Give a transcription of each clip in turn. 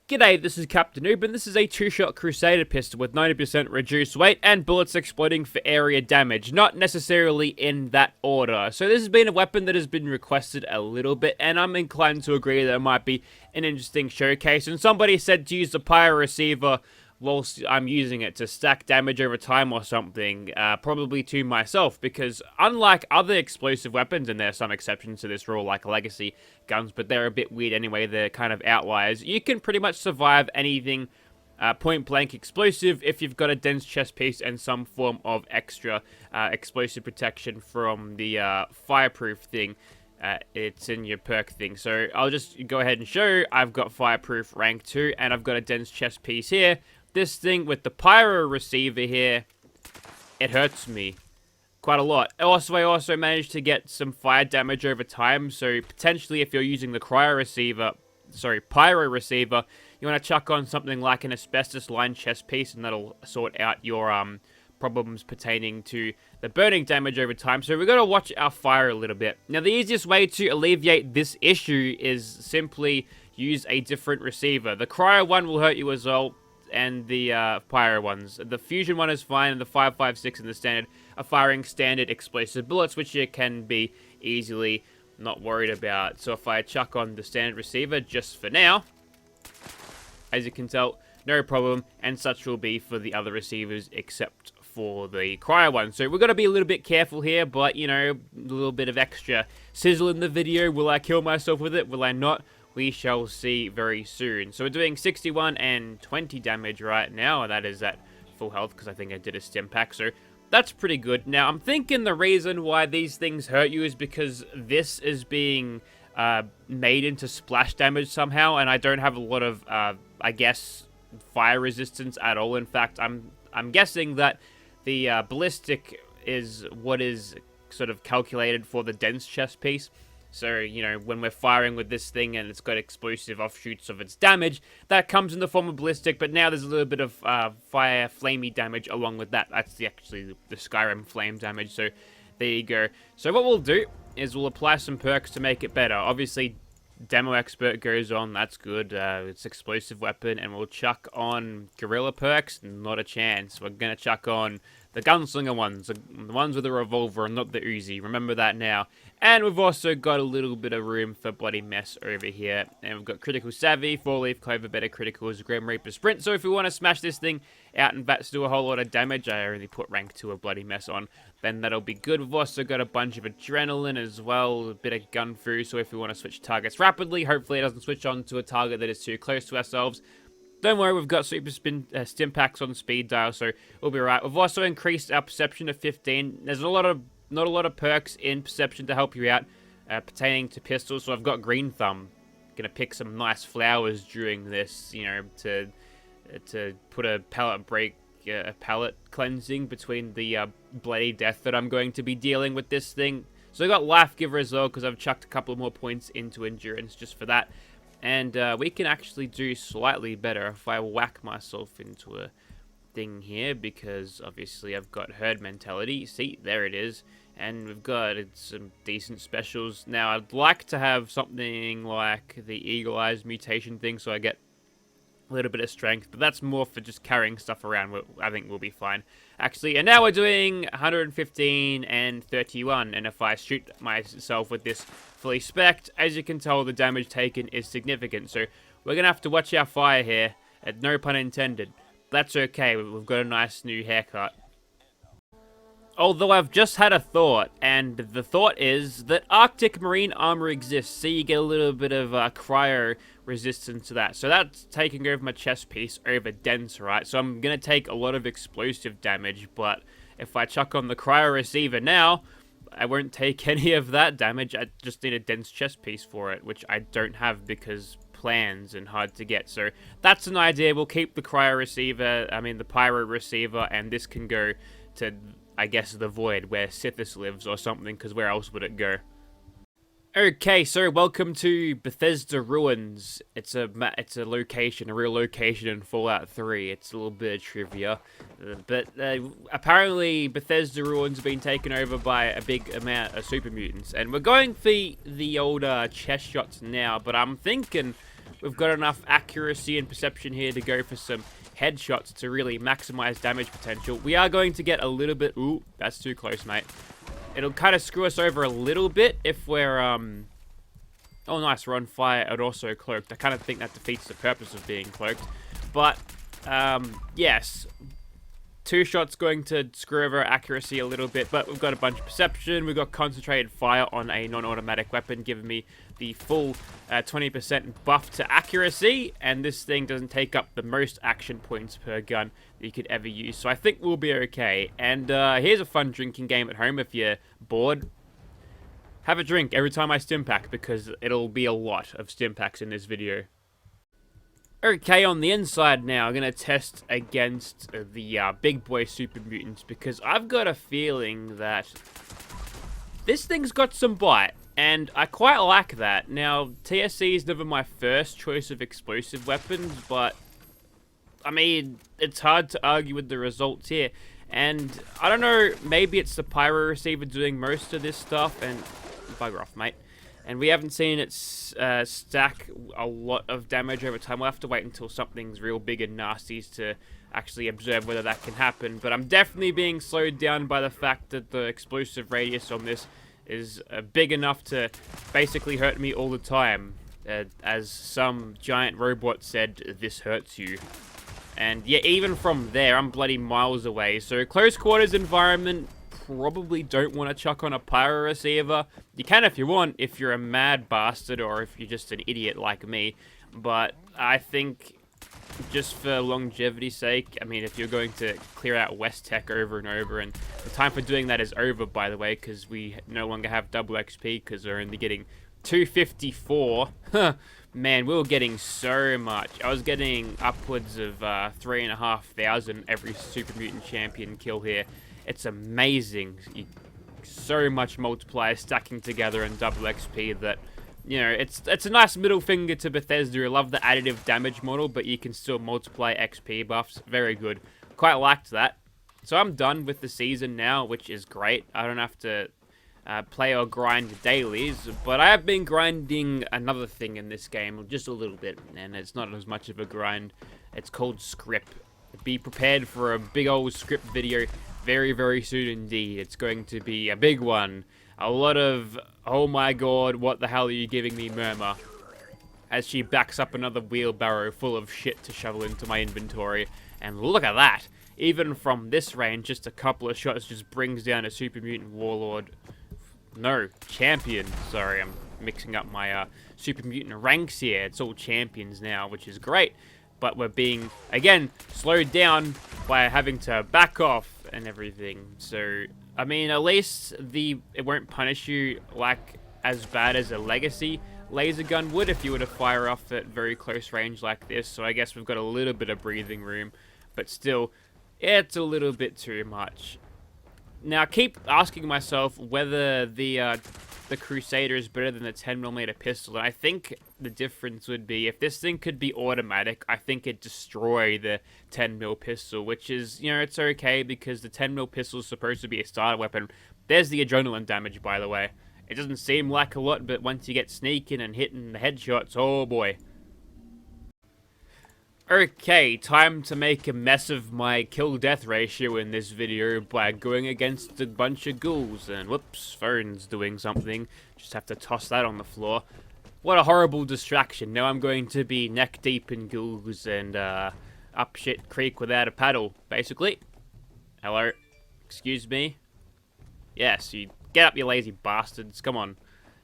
G'day, this is Captainoob, and this is a two-shot Crusader pistol with 90% reduced weight and bullets exploding for area damage, not necessarily in that order. So this has been a weapon that has been requested a little bit, and I'm inclined to agree that it might be an interesting showcase. And somebody said to use the Pyro receiver whilst I'm using it to stack damage over time or something, probably to myself, because unlike other explosive weapons, and there are some exceptions to this rule like legacy guns, but they're a bit weird anyway, they're kind of outliers, you can pretty much survive anything point blank explosive if you've got a dense chest piece and some form of extra explosive protection from the fireproof thing. It's in your perk thing. So I'll just go ahead and show I've got fireproof rank 2 and I've got a dense chest piece here. This thing with the Pyro receiver here, it hurts me quite a lot. I also managed to get some fire damage over time, so potentially if you're using the Pyro receiver, you want to chuck on something like an asbestos lined chest piece, and that'll sort out your problems pertaining to the burning damage over time. So we've got to watch our fire a little bit. Now the easiest way to alleviate this issue is simply use a different receiver. The cryo one will hurt you as well, and the Pyro ones. The fusion one is fine, and the 5.56 and the standard are firing standard explosive bullets, which you can be easily not worried about. So if I chuck on the standard receiver just for now, as you can tell, no problem, and such will be for the other receivers except for the cryo one. So we've got to be a little bit careful here, but you know, a little bit of extra sizzle in the video. Will I kill myself with it? Will I not? We shall see very soon. So we're doing 61 and 20 damage right now, and that is at full health because I think I did a stim pack, so that's pretty good. Now, I'm thinking the reason why these things hurt you is because this is being made into splash damage somehow, and I don't have a lot of, I guess, fire resistance at all. In fact, I'm guessing that the ballistic is what is sort of calculated for the dense chest piece. So, you know, when we're firing with this thing and it's got explosive offshoots of its damage, that comes in the form of ballistic, but now there's a little bit of fire, flamey damage along with that. That's actually the Skyrim flame damage, so there you go. So what we'll do is we'll apply some perks to make it better. Obviously, Demo Expert goes on, that's good. It's explosive weapon, and we'll chuck on Gorilla perks, not a chance. We're going to chuck on the gunslinger ones, the ones with the revolver and not the Uzi. Remember that now. And we've also got a little bit of room for Bloody Mess over here. And we've got Critical Savvy, 4-Leaf Clover, Better Criticals, Grim Reaper Sprint. So if we want to smash this thing out and VATS do a whole lot of damage, I only put rank 2 of Bloody Mess on, then that'll be good. We've also got a bunch of Adrenaline as well, a bit of Gun Fu. So if we want to switch targets rapidly, hopefully it doesn't switch on to a target that is too close to ourselves. Don't worry, we've got super stim packs on speed dial, so we'll be right. We've also increased our perception to 15. There's not a lot of perks in perception to help you out pertaining to pistols, so I've got Green Thumb. Gonna pick some nice flowers during this, you know, to put a palette cleansing between the bloody death that I'm going to be dealing with this thing. So I got Life Giver as well, because I've chucked a couple more points into endurance just for that. And we can actually do slightly better if I whack myself into a thing here, because obviously I've got herd mentality. See, there it is. And we've got some decent specials. Now, I'd like to have something like the Eagle Eyes mutation thing, so I get a little bit of strength, but that's more for just carrying stuff around. I think we'll be fine, actually. And now we're doing 115 and 31, and if I shoot myself with this fully spec'd, as you can tell, the damage taken is significant. So we're going to have to watch our fire here, and no pun intended. That's okay, we've got a nice new haircut. Although I've just had a thought, and the thought is that Arctic Marine Armor exists, so you get a little bit of cryo resistance to that. So that's taking over my chest piece over dense, right? So I'm going to take a lot of explosive damage, but if I chuck on the cryo receiver now, I won't take any of that damage. I just need a dense chest piece for it, which I don't have because plans and hard to get. So that's an idea. We'll keep the cryo receiver, the Pyro receiver, and this can go to, I guess, the Void, where Sithis lives or something, because where else would it go? Okay, so welcome to Bethesda Ruins. It's a location, a real location in Fallout 3. It's a little bit of trivia. But apparently Bethesda Ruins have been taken over by a big amount of super mutants. And we're going for the old chest shots now, but I'm thinking we've got enough accuracy and perception here to go for some headshots to really maximize damage potential. We are going to get a little bit... Ooh, that's too close, mate. It'll kind of screw us over a little bit if we're... Oh, nice, we're on fire and also cloaked. I kind of think that defeats the purpose of being cloaked. But, yes... 2 shots going to screw over accuracy a little bit, but we've got a bunch of perception. We've got concentrated fire on a non-automatic weapon, giving me the full 20% buff to accuracy, and this thing doesn't take up the most action points per gun that you could ever use, so I think we'll be okay. And here's a fun drinking game at home if you're bored. Have a drink every time I stimpack, because it'll be a lot of stimpacks in this video. Okay, on the inside now, I'm going to test against the big boy super mutants, because I've got a feeling that this thing's got some bite, and I quite like that. Now, TSC is never my first choice of explosive weapons, but, I mean, it's hard to argue with the results here. And, I don't know, maybe it's the Pyro receiver doing most of this stuff, and bugger off, mate. And we haven't seen it stack a lot of damage over time. We'll have to wait until something's real big and nasty to actually observe whether that can happen. But I'm definitely being slowed down by the fact that the explosive radius on this is big enough to basically hurt me all the time. As some giant robot said, this hurts you. And yeah, even from there, I'm bloody miles away. So close quarters environment... probably don't want to chuck on a Pyro receiver. You can if you want, if you're a mad bastard or if you're just an idiot like me. But I think just for longevity's sake, I mean, if you're going to clear out West Tech over and over, and the time for doing that is over, by the way, because we no longer have double XP because we're only getting 254. Man, we were getting so much. I was getting upwards of 3,500 every Super Mutant Champion kill here. It's amazing. So much multiplier stacking together in double XP that, you know, it's a nice middle finger to Bethesda. I love the additive damage model, but you can still multiply XP buffs. Very good. Quite liked that. So I'm done with the season now, which is great. I don't have to play or grind dailies, but I have been grinding another thing in this game, just a little bit, and it's not as much of a grind. It's called script. Be prepared for a big old script video very, very soon indeed. It's going to be a big one. A lot of, oh my god, what the hell are you giving me, murmur, as she backs up another wheelbarrow full of shit to shovel into my inventory. And look at that. Even from this range, just a couple of shots just brings down a super mutant warlord. No, champion. Sorry, I'm mixing up my super mutant ranks here. It's all champions now, which is great. But we're being, again, slowed down by having to back off and everything. So, I mean, at least it won't punish you like as bad as a legacy laser gun would if you were to fire off at very close range like this. So I guess we've got a little bit of breathing room, but still, it's a little bit too much. Now, I keep asking myself whether the Crusader is better than the 10mm pistol, and I think the difference would be if this thing could be automatic, I think it'd destroy the 10mm pistol, which is, you know, it's okay because the 10mm pistol is supposed to be a starter weapon. There's the adrenaline damage, by the way. It doesn't seem like a lot, but once you get sneaking and hitting the headshots, oh boy. Okay, time to make a mess of my kill-death ratio in this video by going against a bunch of ghouls. And whoops, phone's doing something. Just have to toss that on the floor. What a horrible distraction. Now I'm going to be neck-deep in ghouls and up shit creek without a paddle, basically. Hello? Excuse me? Yes, you get up, you lazy bastards. Come on.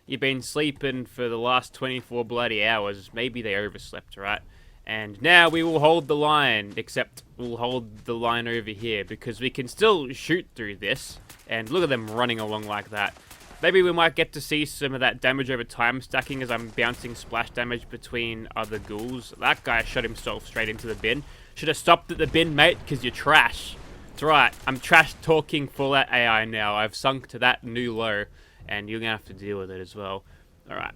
You've been sleeping for the last 24 bloody hours. Maybe they overslept, right? And now we will hold the line, except we'll hold the line over here, because we can still shoot through this. And look at them running along like that. Maybe we might get to see some of that damage over time stacking as I'm bouncing splash damage between other ghouls. That guy shot himself straight into the bin. Should have stopped at the bin, mate, because you're trash. That's right, I'm trash talking Fallout AI now. I've sunk to that new low, and you're going to have to deal with it as well. Alright.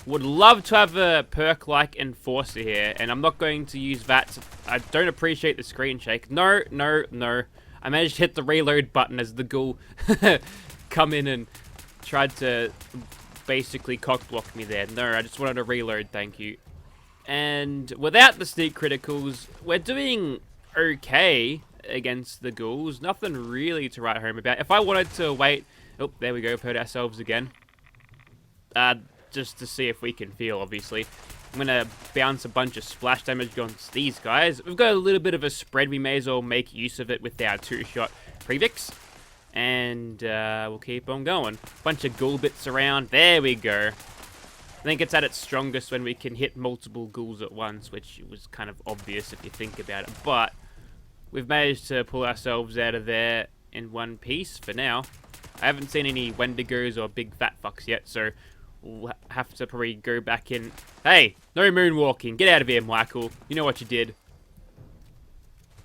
Would love to have a perk like Enforcer here, and I'm not going to use that. I don't appreciate the screen shake. No, no, no. I managed to hit the reload button as the ghoul come in and tried to basically cock block me there. No, I just wanted to reload, thank you. And without the sneak criticals, we're doing okay against the ghouls. Nothing really to write home about. If I wanted to wait... Oh, there we go. We've hurt ourselves again. Just to see if we can feel, obviously. I'm going to bounce a bunch of splash damage against these guys. We've got a little bit of a spread. We may as well make use of it with our 2-shot prefix. And we'll keep on going. Bunch of ghoul bits around. There we go. I think it's at its strongest when we can hit multiple ghouls at once, which was kind of obvious if you think about it. But we've managed to pull ourselves out of there in one piece for now. I haven't seen any Wendigos or big fat fucks yet, so we'll have to probably go back in. Hey, no moonwalking. Get out of here, Michael. You know what you did.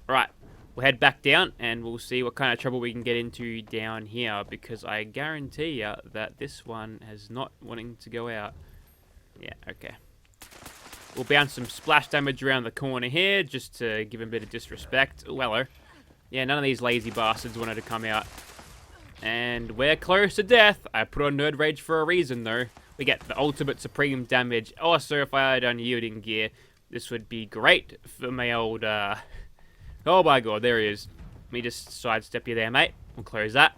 Alright, we'll head back down and we'll see what kind of trouble we can get into down here, because I guarantee you that this one has not wanting to go out. Yeah, okay. We'll bounce some splash damage around the corner here, just to give him a bit of disrespect. Oh, hello. Yeah, none of these lazy bastards wanted to come out. And we're close to death. I put on Nerd Rage for a reason, though. We get the ultimate supreme damage. Also, if I had unyielding gear, this would be great for my old, Oh my god, there he is. Let me just sidestep you there, mate. We'll close that.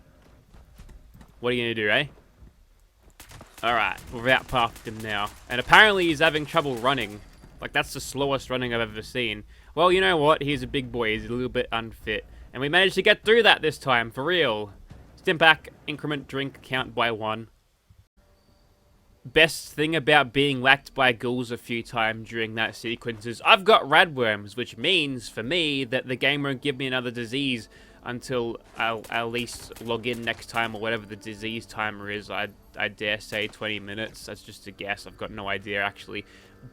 What are you gonna do, eh? Alright, we've outpathed him now. And apparently he's having trouble running. Like, that's the slowest running I've ever seen. Well, you know what? He's a big boy. He's a little bit unfit. And we managed to get through that this time, for real. Stim back, increment drink count by 1. Best thing about being whacked by ghouls a few times during that sequence is I've got radworms, which means, for me, that the game won't give me another disease until I'll at least log in next time, or whatever the disease timer is. I dare say 20 minutes. That's just a guess. I've got no idea, actually.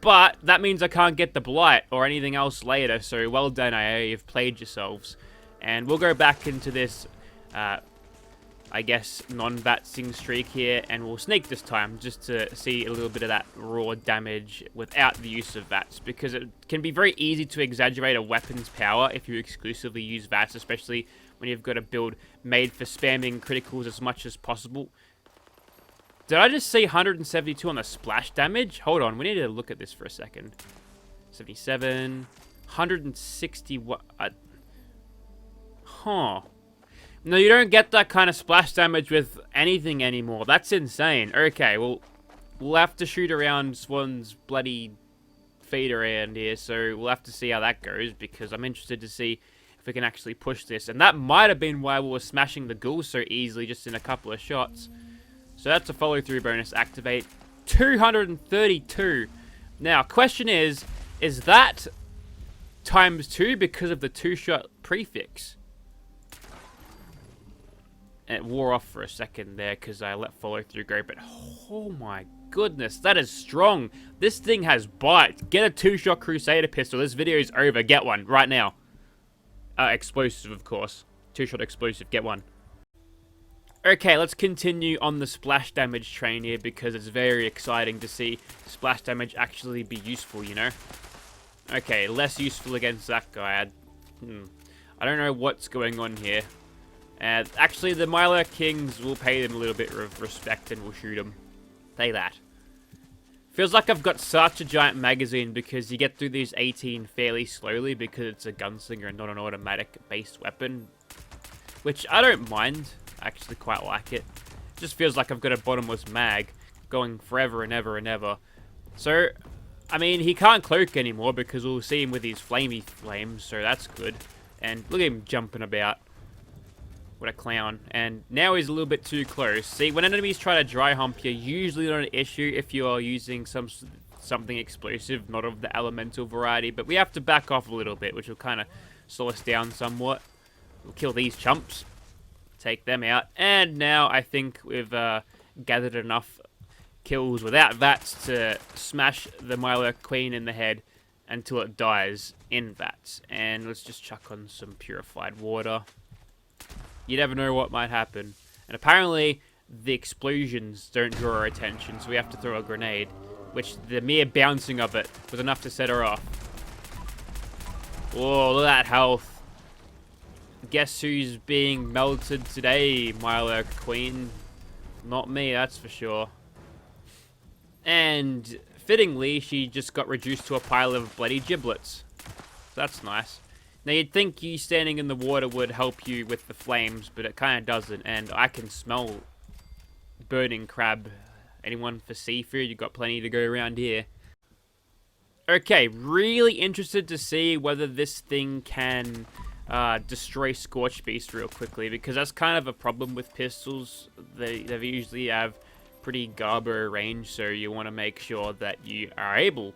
But that means I can't get the blight or anything else later, so well done, IA. You've played yourselves. And we'll go back into this, I guess, non-vatsing streak here, and we'll sneak this time, just to see a little bit of that raw damage without the use of VATS, because it can be very easy to exaggerate a weapon's power if you exclusively use VATS, especially when you've got a build made for spamming criticals as much as possible. Did I just see 172 on the splash damage? Hold on, we need to look at this for a second. 77, 161... Huh. No, you don't get that kind of splash damage with anything anymore. That's insane. Okay, well, we'll have to shoot around Swan's bloody feet around here, so we'll have to see how that goes, because I'm interested to see if we can actually push this. And that might have been why we were smashing the ghouls so easily, just in a couple of shots. So that's a follow-through bonus. Activate 232. Now, question is that times 2 because of the 2-shot prefix? It wore off for a second there because I let follow-through go, but oh my goodness, that is strong. This thing has bite. Get a 2-shot Crusader pistol. This video is over. Get one right now. Explosive, of course. 2-shot explosive. Get one. Okay, let's continue on the splash damage train here, because it's very exciting to see splash damage actually be useful, you know? Okay, less useful against that guy. I don't know what's going on here. Actually, the Milo Kings will pay them a little bit of respect and we'll shoot them. Say that. Feels like I've got such a giant magazine, because you get through these 18 fairly slowly because it's a gunslinger and not an automatic-based weapon. Which I don't mind. I actually quite like it. It just feels like I've got a bottomless mag going forever and ever and ever. So, I mean, he can't cloak anymore because we'll see him with his flamey flames, so that's good. And look at him jumping about. What a clown. And now he's a little bit too close. See, when enemies try to dry hump, you're usually not an issue if you are using something explosive, not of the elemental variety. But we have to back off a little bit, which will kind of slow us down somewhat. We'll kill these chumps. Take them out. And now I think we've gathered enough kills without VATS to smash the Milo Queen in the head until it dies in VATS. And let's just chuck on some purified water. You never know what might happen. And apparently, the explosions don't draw our attention, so we have to throw a grenade, which the mere bouncing of it was enough to set her off. Whoa, look at that health. Guess who's being melted today, Milo Queen? Not me, that's for sure. And fittingly, she just got reduced to a pile of bloody giblets. That's nice. Now, you'd think you standing in the water would help you with the flames, but it kind of doesn't. And I can smell burning crab. Anyone for seafood? You've got plenty to go around here. Okay, really interested to see whether this thing can destroy Scorch Beast real quickly, because that's kind of a problem with pistols. They usually have pretty garbo range, so you want to make sure that you are able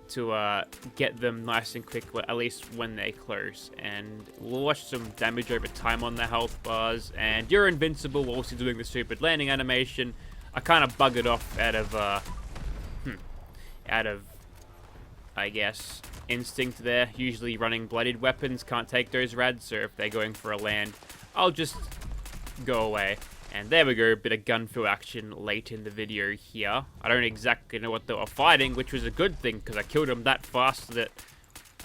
to get them nice and quick, at least when they're close. And we'll watch some damage over time on the health bars, and you're invincible whilst you're doing the stupid landing animation. I kind of buggered off out of I guess instinct there. Usually running blooded weapons can't take those rads, so if they're going for a land, I'll just go away. And there we go, bit of gun feel action late in the video here. I don't exactly know what they were fighting, which was a good thing, because I killed them that fast that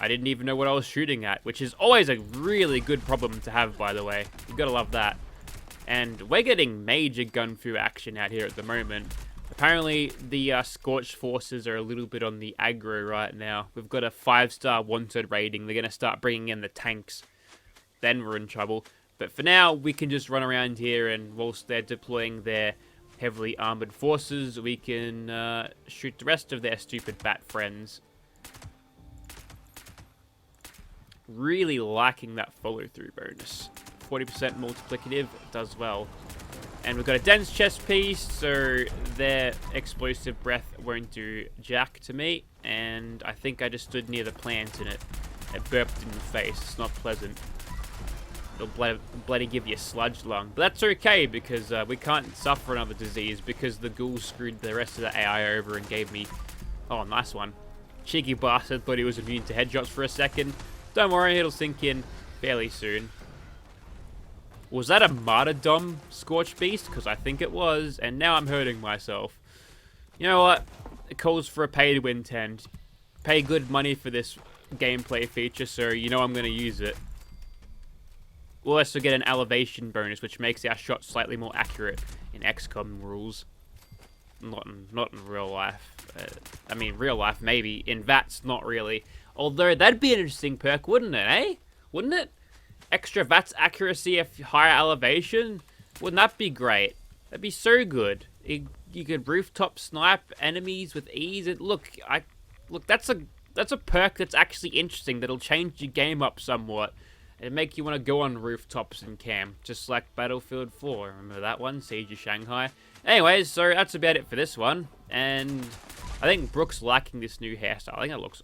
I didn't even know what I was shooting at, which is always a really good problem to have, by the way. You gotta love that. And we're getting major gun feel action out here at the moment. Apparently, the Scorched forces are a little bit on the aggro right now. We've got a 5-star wanted rating. They're gonna start bringing in the tanks. Then we're in trouble. But for now, we can just run around here, and whilst they're deploying their heavily armored forces, we can shoot the rest of their stupid bat friends. Really liking that follow-through bonus. 40% multiplicative, does well. And we've got a dense chest piece, so their explosive breath won't do jack to me. And I think I just stood near the plant and it burped in the face. It's not pleasant. It'll bloody give you a sludge lung. But that's okay, because we can't suffer another disease, because the ghouls screwed the rest of the AI over and gave me... Oh, nice one. Cheeky bastard thought he was immune to headshots for a second. Don't worry, it'll sink in fairly soon. Was that a martyrdom Scorched Beast? Because I think it was, and now I'm hurting myself. You know what? It calls for a pay-to-win 10. Pay good money for this gameplay feature, so you know I'm going to use it. We'll also get an elevation bonus, which makes our shot slightly more accurate in XCOM rules. Not in real life. I mean, real life, maybe. In VATS, not really. Although, that'd be an interesting perk, wouldn't it, eh? Wouldn't it? Extra VATS accuracy if higher elevation? Wouldn't that be great? That'd be so good. You could rooftop snipe enemies with ease. Look, that's a perk that's actually interesting. That'll change your game up somewhat. It'd make you want to go on rooftops and camp, just like Battlefield 4. Remember that one? Siege of Shanghai. Anyways, so that's about it for this one. And I think Brooke's liking this new hairstyle. I think it looks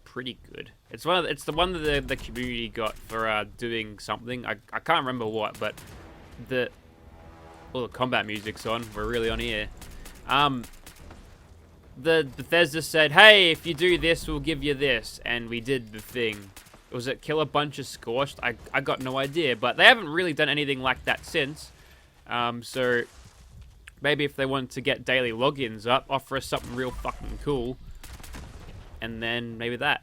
pretty good. It's the one that the community got for doing something. I can't remember what, but the combat music's on. We're really on here. The Bethesda said, hey, if you do this, we'll give you this, and we did the thing. Was it kill a bunch of Scorched? I got no idea, but they haven't really done anything like that since. So maybe if they want to get daily logins up, offer us something real fucking cool. And then maybe that.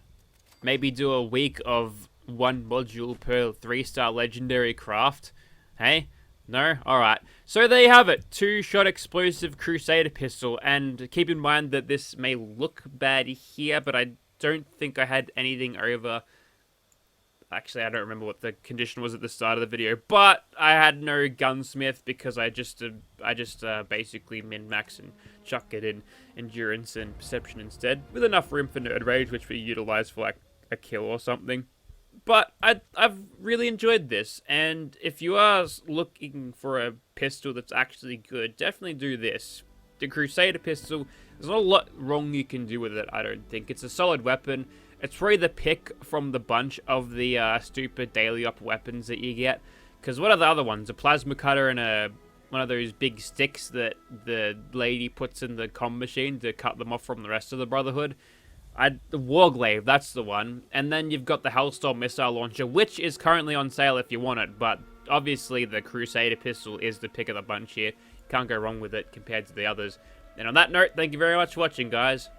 Maybe do a week of 1 module per 3-star legendary craft. Hey? No? Alright. So there you have it. 2-shot explosive Crusader pistol. And keep in mind that this may look bad here, but I don't think I had anything over... Actually, I don't remember what the condition was at the start of the video, but I had no gunsmith because I just basically min-max and chuck it in endurance and perception instead, with enough room for nerd rage, which we utilize for like a kill or something. But I've really enjoyed this, and if you are looking for a pistol that's actually good, definitely do this. The Crusader pistol, there's not a lot wrong you can do with it, I don't think. It's a solid weapon. It's probably the pick from the bunch of the stupid daily op weapons that you get. Because what are the other ones? A plasma cutter and one of those big sticks that the lady puts in the comm machine to cut them off from the rest of the Brotherhood. The Warglaive, that's the one. And then you've got the Hellstorm missile launcher, which is currently on sale if you want it. But obviously the Crusader pistol is the pick of the bunch here. Can't go wrong with it compared to the others. And on that note, thank you very much for watching, guys.